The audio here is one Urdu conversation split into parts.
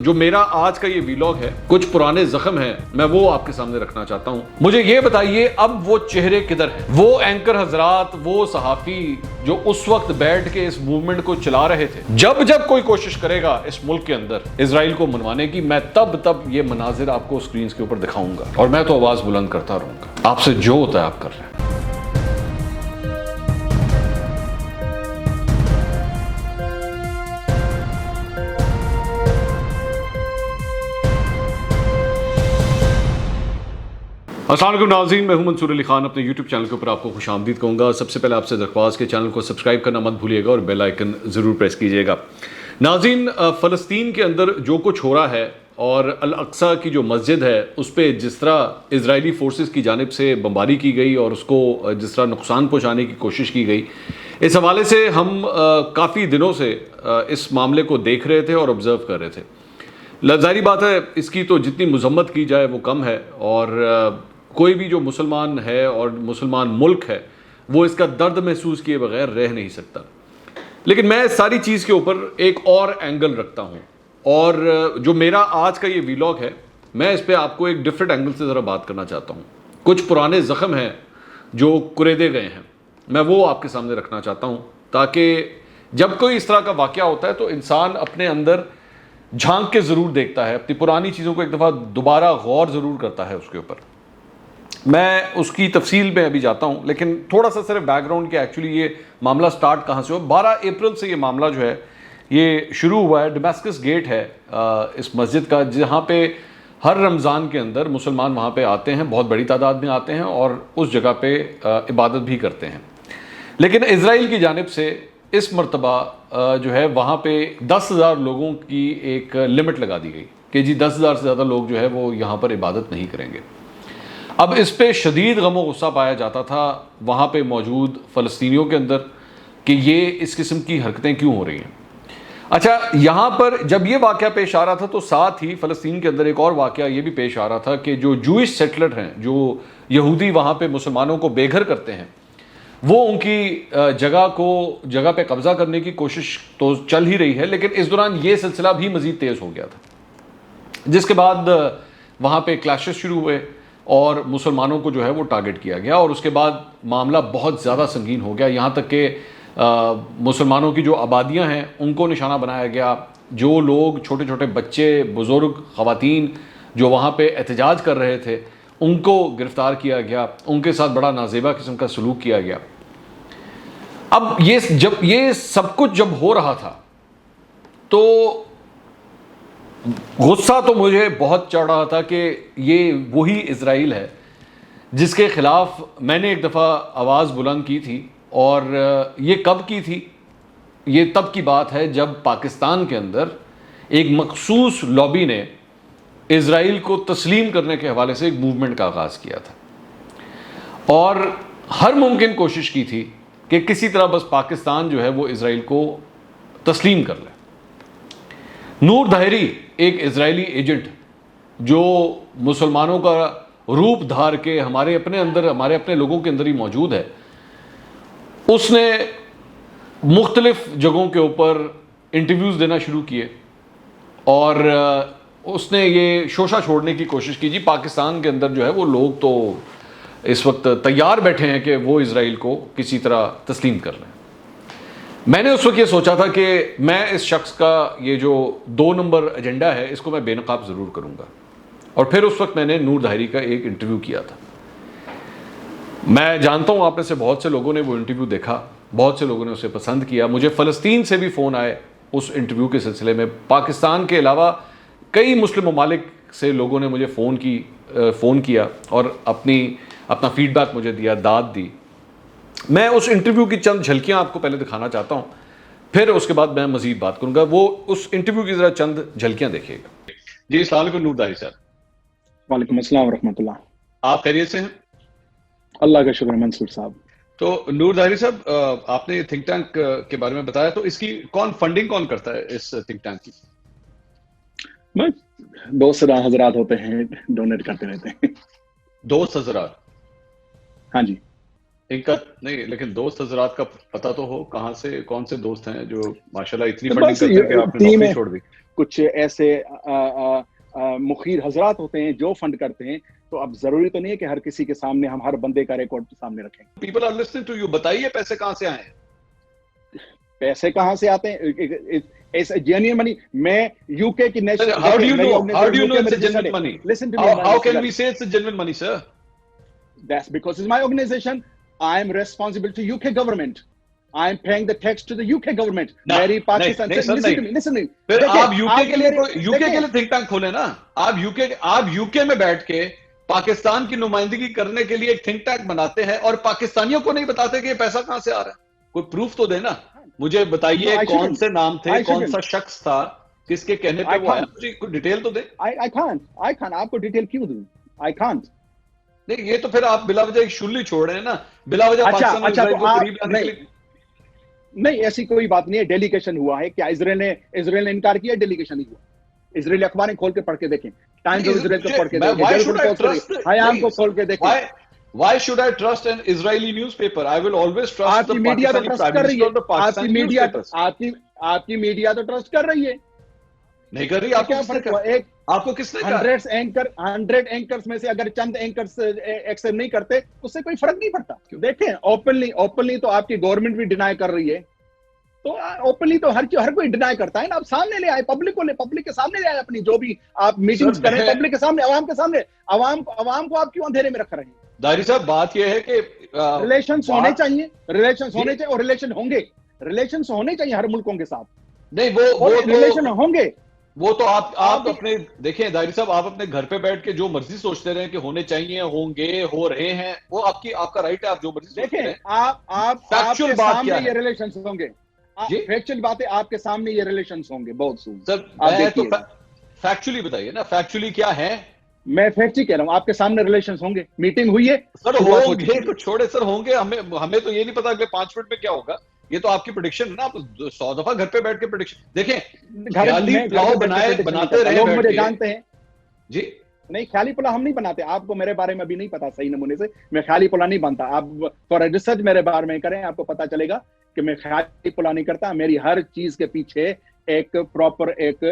جو میرا آج کا یہ ویلاگ ہے، کچھ پرانے زخم ہیں، میں وہ آپ کے سامنے رکھنا چاہتا ہوں۔ مجھے یہ بتائیے اب وہ چہرے کدھر ہیں؟ وہ اینکر حضرات، وہ صحافی جو اس وقت بیٹھ کے اس موومنٹ کو چلا رہے تھے۔ جب کوئی کوشش کرے گا اس ملک کے اندر اسرائیل کو منوانے کی، میں تب یہ مناظر آپ کو سکرینز کے اوپر دکھاؤں گا، اور میں تو آواز بلند کرتا رہوں گا۔ آپ سے جو ہوتا ہے آپ کر رہے ہیں۔ السلام علیکم ناظرین، میں ہوں منصور علی خان۔ اپنے یوٹیوب چینل کے اوپر آپ کو خوش آمدید کہوں گا۔ سب سے پہلے آپ سے درخواست کہ چینل کو سبسکرائب کرنا مت بھولیے گا اور بیل آئیکن ضرور پریس کیجیے گا۔ ناظرین، فلسطین کے اندر جو کچھ ہو رہا ہے اور الاقصی کی جو مسجد ہے اس پہ جس طرح اسرائیلی فورسز کی جانب سے بمباری کی گئی اور اس کو جس طرح نقصان پہنچانے کی کوشش کی گئی، اس حوالے سے ہم کافی دنوں سے اس معاملے کو دیکھ رہے تھے اور آبزرو کر رہے تھے۔ ظاہری بات ہے اس کی تو جتنی مذمت کی جائے وہ کم ہے، اور کوئی بھی جو مسلمان ہے اور مسلمان ملک ہے وہ اس کا درد محسوس کیے بغیر رہ نہیں سکتا۔ لیکن میں اس ساری چیز کے اوپر ایک اور اینگل رکھتا ہوں، اور جو میرا آج کا یہ ویلاگ ہے میں اس پہ آپ کو ایک ڈفرینٹ اینگل سے ذرا بات کرنا چاہتا ہوں۔ کچھ پرانے زخم ہیں جو کریدے گئے ہیں، میں وہ آپ کے سامنے رکھنا چاہتا ہوں، تاکہ جب کوئی اس طرح کا واقعہ ہوتا ہے تو انسان اپنے اندر جھانک کے ضرور دیکھتا ہے، اپنی پرانی چیزوں کو ایک دفعہ دوبارہ غور ضرور کرتا ہے اس کے اوپر۔ میں اس کی تفصیل میں ابھی جاتا ہوں، لیکن تھوڑا سا صرف بیک گراؤنڈ کہ ایکچولی یہ معاملہ سٹارٹ کہاں سے ہو۔ 12 اپریل سے یہ معاملہ جو ہے یہ شروع ہوا ہے۔ ڈماسکس گیٹ ہے اس مسجد کا، جہاں پہ ہر رمضان کے اندر مسلمان وہاں پہ آتے ہیں، بہت بڑی تعداد میں آتے ہیں اور اس جگہ پہ عبادت بھی کرتے ہیں۔ لیکن اسرائیل کی جانب سے اس مرتبہ جو ہے وہاں پہ 10,000 لوگوں کی ایک لمٹ لگا دی گئی کہ جی 10,000 سے زیادہ لوگ جو ہے وہ یہاں پر عبادت نہیں کریں گے۔ اب اس پہ شدید غم و غصہ پایا جاتا تھا وہاں پہ موجود فلسطینیوں کے اندر کہ یہ اس قسم کی حرکتیں کیوں ہو رہی ہیں۔ اچھا، یہاں پر جب یہ واقعہ پیش آ رہا تھا تو ساتھ ہی فلسطین کے اندر ایک اور واقعہ یہ بھی پیش آ رہا تھا کہ جو جوئش سیٹلر ہیں، جو یہودی وہاں پہ مسلمانوں کو بے گھر کرتے ہیں، وہ ان کی جگہ پہ قبضہ کرنے کی کوشش تو چل ہی رہی ہے، لیکن اس دوران یہ سلسلہ بھی مزید تیز ہو گیا تھا، جس کے بعد وہاں پہ کلیشز شروع ہوئے اور مسلمانوں کو جو ہے وہ ٹارگٹ کیا گیا، اور اس کے بعد معاملہ بہت زیادہ سنگین ہو گیا، یہاں تک کہ مسلمانوں کی جو آبادیاں ہیں ان کو نشانہ بنایا گیا۔ جو لوگ چھوٹے چھوٹے بچے، بزرگ، خواتین جو وہاں پہ احتجاج کر رہے تھے ان کو گرفتار کیا گیا، ان کے ساتھ بڑا نازیبا قسم کا سلوک کیا گیا۔ اب یہ سب کچھ جب ہو رہا تھا تو غصہ تو مجھے بہت چڑھ رہا تھا کہ یہ وہی اسرائیل ہے جس کے خلاف میں نے ایک دفعہ آواز بلند کی تھی، اور یہ کب کی تھی؟ یہ تب کی بات ہے جب پاکستان کے اندر ایک مخصوص لابی نے اسرائیل کو تسلیم کرنے کے حوالے سے ایک موومنٹ کا آغاز کیا تھا، اور ہر ممکن کوشش کی تھی کہ کسی طرح بس پاکستان جو ہے وہ اسرائیل کو تسلیم کر لے۔ نور دھیری، ایک اسرائیلی ایجنٹ جو مسلمانوں کا روپ دھار کے ہمارے اپنے لوگوں کے اندر ہی موجود ہے، اس نے مختلف جگہوں کے اوپر انٹرویوز دینا شروع کیے، اور اس نے یہ شوشہ چھوڑنے کی کوشش کی جی پاکستان کے اندر جو ہے وہ لوگ تو اس وقت تیار بیٹھے ہیں کہ وہ اسرائیل کو کسی طرح تسلیم کر لیں۔ میں نے اس وقت یہ سوچا تھا کہ میں اس شخص کا یہ جو 2 نمبر ایجنڈا ہے اس کو میں بے نقاب ضرور کروں گا، اور پھر اس وقت میں نے نور دھیری کا ایک انٹرویو کیا تھا۔ میں جانتا ہوں آپ میں سے بہت سے لوگوں نے وہ انٹرویو دیکھا، بہت سے لوگوں نے اسے پسند کیا۔ مجھے فلسطین سے بھی فون آئے اس انٹرویو کے سلسلے میں، پاکستان کے علاوہ کئی مسلم ممالک سے لوگوں نے مجھے فون کیا اور اپنا فیڈ بیک مجھے دیا، داد دی۔ میں اس انٹرویو کی چند جھلکیاں آپ کو پہلے دکھانا چاہتا ہوں، پھر اس کے بعد میں مزید بات کروں گا۔ وہ اس انٹرویو کی ذرا چند جھلکیاں دیکھیے گا۔ جی السلام علیکم نور دھیری صاحب۔ وعلیکم السلام ورحمۃ اللہ۔ آپ خیریت سے ہیں؟ اللہ کا شکر منصور صاحب۔ تو نور دھیری صاحب، آپ نے تھنک ٹینک کے بارے میں بتایا، تو اس کی فنڈنگ کون کرتا ہے اس تھنک ٹینک کی؟ دوست حضرات ہوتے ہیں، ڈونیٹ کرتے رہتے ہیں۔ دوست حضرات؟ ہاں جی۔ ان کا نہیں، لیکن دوست حضرات کا پتہ تو ہو کہاں سے، کون سے دوست ہیں جو ماشاءاللہ اتنی فنڈنگ کرتے ہیں کہ آپ نے نوکری چھوڑ دی. کچھ ایسے مخیر حضرات ہوتے ہیں جو فنڈ کرتے ہیں، تو اب ضروری تو نہیں ہے کہ ہر کسی کے سامنے ہم ہر بندے کا ریکارڈ سامنے رکھیں. People are listening to you. بتائیے پیسے کہاں سے آئے ہیں؟ پیسے کہاں سے آتے ہیں؟ جینیئن منی. میں یو کے کی national. How do you know it's a genuine money? Listen to me. How can we say it's a genuine money, sir? That's because it's my organization. I am responsible to UK government. I am paying the tax to the UK government. میری پاکستان سے listen to me. پھر آپ UK کے لیے think tank کھولیں نا. آپ UK میں بیٹھ کے پاکستان کی نمائندگی کرنے کے لیے ایک think tank بناتے ہیں اور پاکستانیوں کو نہیں بتاتے کہ یہ پیسہ کہاں سے آ رہا ہے. کوئی پروف تو دے نا. مجھے بتائیے کون سے نام تھے، کون سا شخص تھا، کس کے کہنے پہ وہ آیا، مجھے کوئی ڈیٹیل تو دے. I can't. آپ کو ڈیٹیل کیوں دوں؟ I can't. نہیں، یہ تو پھر آپ بلا وجہ ایک شلی چھوڑ رہے ہیں نا، بلا وجہ پاکستان اور اسرائیل کو قریب لانے کے لیے. نہیں، ایسی کوئی بات نہیں ہے. ڈیلیگیشن ہوا ہے. کیا اسرائیل نے انکار کیا؟ ڈیلیگیشن نہیں ہوا. اسرائیلی اخباریں کھول کے پڑھ کے دیکھیں. ٹائمز آف اسرائیل کو پڑھ کے دیکھیں. حیام کو کھول کے دیکھیں. Why should I trust an Israeli newspaper? I will always trust the Pakistani Prime Minister or the Pakistani newspapers. آپ کی میڈیا تو ٹرسٹ کر رہی ہے. نہیں کر رہی. آپ کو کس نے کہا؟ 100 اینکرز میں سے اگر چند اینکرز ایکسپٹ نہیں کرتے اس سے کوئی فرق نہیں پڑتا. دیکھیں اوپنلی تو آپ کی گورنمنٹ بھی ڈینائی کر رہی ہے. تو اوپنلی تو ہر کوئی ڈینائی کرتا ہے نا. آپ سامنے لے آئے، پبلک کے سامنے لے آئے اپنی جو بھی آپ میٹنگز کریں پبلک کے سامنے، عوام کے سامنے. عوام کو آپ کیوں اندھیرے میں رکھ رہے ہیں؟ داری صاحب بات یہ ہے کہ ریلیشنز ہونے چاہیے اور ریلیشن ہوں گے. ریلیشنز ہونے چاہیے ہر ملکوں کے ساتھ. نہیں، وہ ریلیشن ہوں گے. وہ تو آپ اپنے دیکھیں داری صاحب، آپ اپنے گھر پہ بیٹھ کے جو مرضی سوچتے رہے کہ ہونے چاہیے، ہوں گے، ہو رہے ہیں، وہ آپ کا رائٹ ہے. آپ جو مرضی سوچتے رہیں. آپ فیکچوئل بات کیا ہے؟ یہ ریلیشنز ہوں گے. فیکچوئل باتیں آپ کے سامنے یہ ریلیشنز ہوں گے بہت سون. سر میں تو فیکچولی بتائیے نا، فیکچولی کیا ہے؟ میں فیکٹ ہی کہہ رہا ہوں. آپ کے سامنے ریلیشنز ہوں گے. میٹنگ ہوئی ہے سر، ہوں گے تو چھوڑے سر، ہوں گے. ہمیں تو یہ نہیں پتا اگلے 5 منٹ میں کیا ہوگا. یہ تو آپ کی پریڈکشن ہے نا. آپ 100 دفعہ گھر پہ بیٹھ کے پریڈکشن دیکھیں. خیالی پلاؤ بناتے رہے، مجھے جانتے ہیں جی. نہیں، خیالی پلاؤ ہم نہیں بناتے. آپ کو میرے بارے میں ابھی نہیں پتا صحیح نمونے سے. میں خیالی پلاؤ نہیں بنتا. آپ فور ریسرچ میرے بارے میں کریں، آپ کو پتا چلے گا کہ میں خیالی پلاؤ نہیں کرتا. میری ہر چیز کے پیچھے ایک پراپر ایک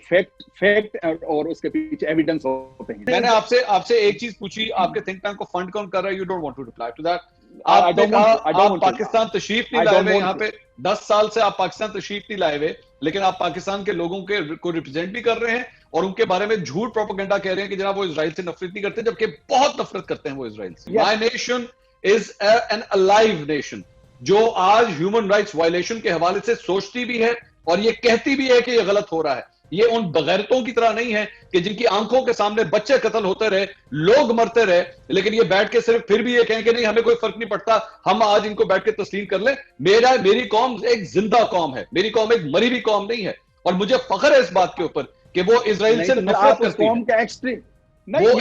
فیکٹ اور اس کے پیچھے ایویڈنس ہوتے ہیں. میں نے آپ سے ایک چیز پوچھی، آپ کے تھنک ٹینک کو فنڈ کون کر رہا ہے؟ You don't want to reply to that. آپ نے کہا آپ پاکستان تشریف نہیں لائے ہوئے. یہاں پہ 10 سال سے آپ پاکستان تشریف نہیں لائے ہوئے، لیکن آپ پاکستان کے لوگوں کو ریپرزینٹ بھی کر رہے ہیں اور ان کے بارے میں جھوٹ پروپیگنڈا کہہ رہے ہیں کہ جناب وہ اسرائیل سے نفرت نہیں کرتے، جبکہ بہت نفرت کرتے ہیں وہ اسرائیل سے. My nation is an alive nation جو آج ہیومن رائٹس وائلیشن کے حوالے سے سوچتی بھی ہے اور یہ کہتی بھی ہے کہ یہ غلط ہو رہا ہے. یہ ان بغیرتوں کی طرح نہیں ہے کہ جن کی آنکھوں کے سامنے بچے قتل ہوتے رہے، لوگ مرتے رہے، لیکن یہ بیٹھ کے صرف پھر بھی یہ کہیں کہ نہیں ہمیں کوئی فرق نہیں پڑتا، ہم آج ان کو بیٹھ کے تسلیم کر لیں. میری قوم ایک زندہ قوم ہے، میری قوم ایک مری ہوئی قوم نہیں ہے، اور مجھے فخر ہے اس بات کے اوپر کہ وہ اسرائیل سے نفرت کرتی ہے. وہ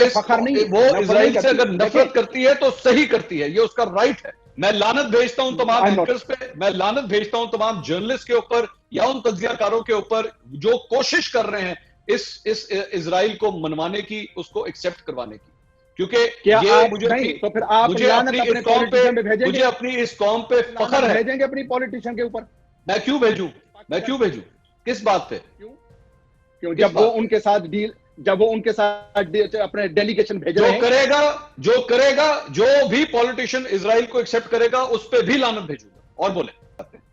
اسرائیل سے اگر نفرت کرتی ہے تو صحیح کرتی ہے، یہ اس کا رائٹ ہے. میں لعنت بھیجتا ہوں تمام اینکرز پہ، میں لعنت بھیجتا ہوں تمام جرنلسٹ کے اوپر یا ان تجزیہ کاروں کے اوپر جو کوشش کر رہے ہیں اس اسرائیل کو منوانے کی، اس کو ایکسپٹ کروانے کی. کیونکہ مجھے اپنی اس قوم پہ فخر ہے. بھیجیں گے اپنی پولیٹیشین کے اوپر. میں کیوں بھیجوں؟ کس بات پہ؟ کیوں جب وہ ان کے ساتھ اپنے ڈیلیگیشن بھیج رہے ہیں. جو کرے گا جو بھی پولیٹیشین اسرائیل کو ایکسپٹ کرے گا اس پہ بھی لعنت بھیجوں گا. اور بولے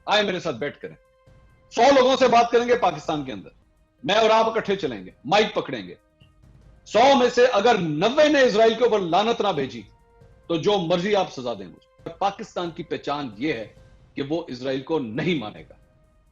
آئے میرے ساتھ بیٹھ کریں، 100 لوگوں سے بات کریں گے پاکستان کے اندر، میں اور آپ اکٹھے چلیں گے، مائک پکڑیں گے. 100 میں سے اگر 90 نے اسرائیل کے اوپر لعنت نہ بھیجی تو جو مرضی آپ سزا دیں مجھے. پاکستان کی پہچان یہ ہے کہ وہ اسرائیل کو نہیں مانے گا،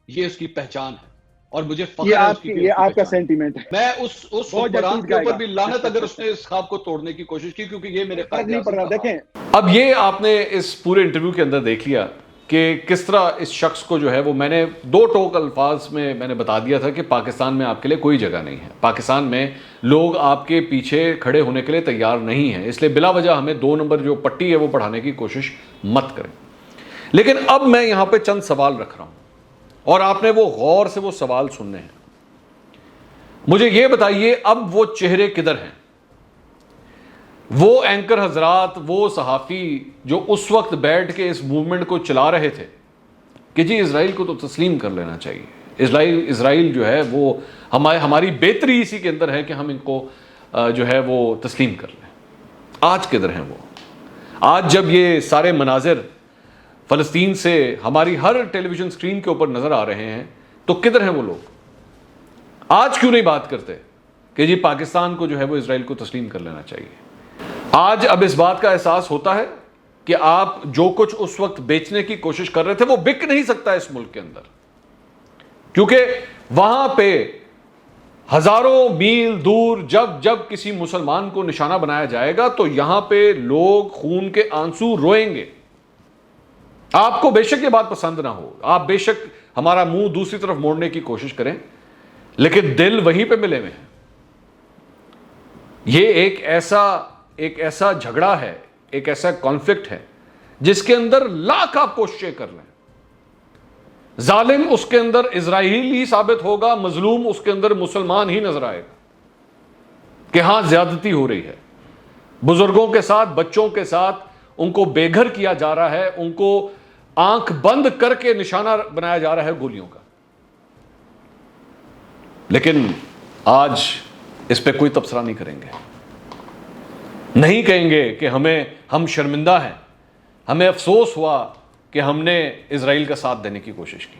یہ اس کی پہچان ہے اور مجھے فخر ہے اس کی. یہ آپ کا سینٹیمنٹ ہے. میں اس حکمران کے اوپر بھی لعنت اگر اس نے اس خواب کو توڑنے کی کوشش کی، کیونکہ یہ میرے فرق نہیں پڑ رہا. دیکھیں اب یہ آپ نے اس پورے انٹرویو کے اندر دیکھ لیا کہ کس طرح اس شخص کو جو ہے وہ میں نے 2 ٹوک الفاظ میں نے بتا دیا تھا کہ پاکستان میں آپ کے لیے کوئی جگہ نہیں ہے، پاکستان میں لوگ آپ کے پیچھے کھڑے ہونے کے لیے تیار نہیں ہیں، اس لیے بلا وجہ ہمیں 2 نمبر جو پٹی ہے وہ بڑھانے کی کوشش مت کریں. لیکن اب میں یہاں پہ چند سوال رکھ رہا ہوں اور آپ نے وہ غور سے وہ سوال سننے ہیں. مجھے یہ بتائیے اب وہ چہرے کدھر ہیں؟ وہ اینکر حضرات، وہ صحافی جو اس وقت بیٹھ کے اس موومنٹ کو چلا رہے تھے کہ جی اسرائیل کو تو تسلیم کر لینا چاہیے، اسرائیل جو ہے وہ ہماری بہتری اسی کے اندر ہے کہ ہم ان کو جو ہے وہ تسلیم کر لیں، آج کدھر ہیں وہ؟ آج جب یہ سارے مناظر فلسطین سے ہماری ہر ٹیلی ویژن اسکرین کے اوپر نظر آ رہے ہیں تو کدھر ہیں وہ لوگ؟ آج کیوں نہیں بات کرتے کہ جی پاکستان کو جو ہے وہ اسرائیل کو تسلیم کر لینا چاہیے؟ آج اب اس بات کا احساس ہوتا ہے کہ آپ جو کچھ اس وقت بیچنے کی کوشش کر رہے تھے وہ بک نہیں سکتا اس ملک کے اندر، کیونکہ وہاں پہ ہزاروں میل دور جب کسی مسلمان کو نشانہ بنایا جائے گا تو یہاں پہ لوگ خون کے آنسو روئیں گے۔ آپ کو بے شک یہ بات پسند نہ ہو، آپ بے شک ہمارا منہ دوسری طرف موڑنے کی کوشش کریں، لیکن دل وہیں پہ ملے ہوئے ہیں۔ یہ ایک ایسا جھگڑا ہے، ایک ایسا کانفلکٹ ہے جس کے اندر لاکھ آپ کوششیں کر لیں، ظالم اس کے اندر اسرائیل ہی ثابت ہوگا، مظلوم اس کے اندر مسلمان ہی نظر آئے گا کہ ہاں زیادتی ہو رہی ہے، بزرگوں کے ساتھ، بچوں کے ساتھ ان کو بے گھر کیا جا رہا ہے، ان کو آنکھ بند کر کے نشانہ بنایا جا رہا ہے گولیوں کا۔ لیکن آج اس پہ کوئی تبصرہ نہیں کریں گے، نہیں کہیں گے کہ ہم شرمندہ ہیں، ہمیں افسوس ہوا کہ ہم نے اسرائیل کا ساتھ دینے کی کوشش کی۔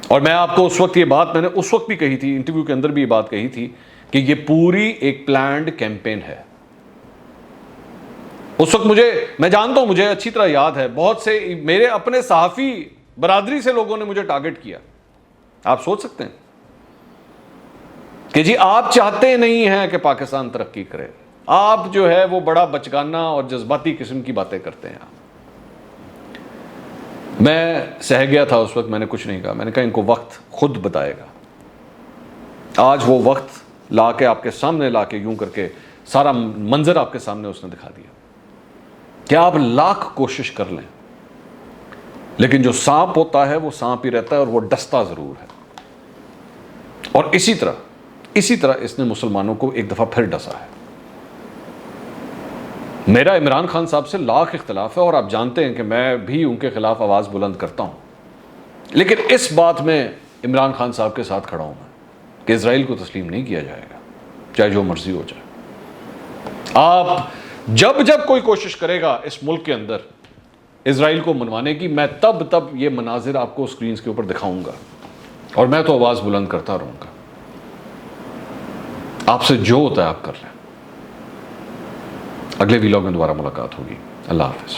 اور میں آپ کو اس وقت یہ بات میں نے اس وقت بھی کہی تھی، انٹرویو کے اندر بھی یہ بات کہی تھی کہ یہ پوری ایک پلانڈ کیمپین ہے۔ اس وقت میں جانتا ہوں، مجھے اچھی طرح یاد ہے، بہت سے میرے اپنے صحافی برادری سے لوگوں نے مجھے ٹارگٹ کیا۔ آپ سوچ سکتے ہیں کہ جی آپ چاہتے نہیں ہیں کہ پاکستان ترقی کرے، آپ جو ہے وہ بڑا بچگانہ اور جذباتی قسم کی باتیں کرتے ہیں۔ میں سہ گیا تھا اس وقت، میں نے کچھ نہیں کہا، میں نے کہا ان کو وقت خود بتائے گا۔ آج وہ وقت لا کے آپ کے سامنے لا کے یوں کر کے سارا منظر آپ کے سامنے اس نے دکھا دیا کہ آپ لاکھ کوشش کر لیں، لیکن جو سانپ ہوتا ہے وہ سانپ ہی رہتا ہے اور وہ ڈستا ضرور ہے۔ اور اسی طرح اس نے مسلمانوں کو ایک دفعہ پھر ڈسا ہے۔ میرا عمران خان صاحب سے لاکھ اختلاف ہے اور آپ جانتے ہیں کہ میں بھی ان کے خلاف آواز بلند کرتا ہوں، لیکن اس بات میں عمران خان صاحب کے ساتھ کھڑا ہوں میں کہ اسرائیل کو تسلیم نہیں کیا جائے گا، چاہے جو مرضی ہو جائے۔ آپ جب کوئی کوشش کرے گا اس ملک کے اندر اسرائیل کو منوانے کی، میں تب یہ مناظر آپ کو سکرینز کے اوپر دکھاؤں گا اور میں تو آواز بلند کرتا رہوں گا۔ آپ سے جو ہوتا ہے آپ کر لیں۔ اگلے ویلاگ میں دوبارہ ملاقات ہوگی۔ اللہ حافظ۔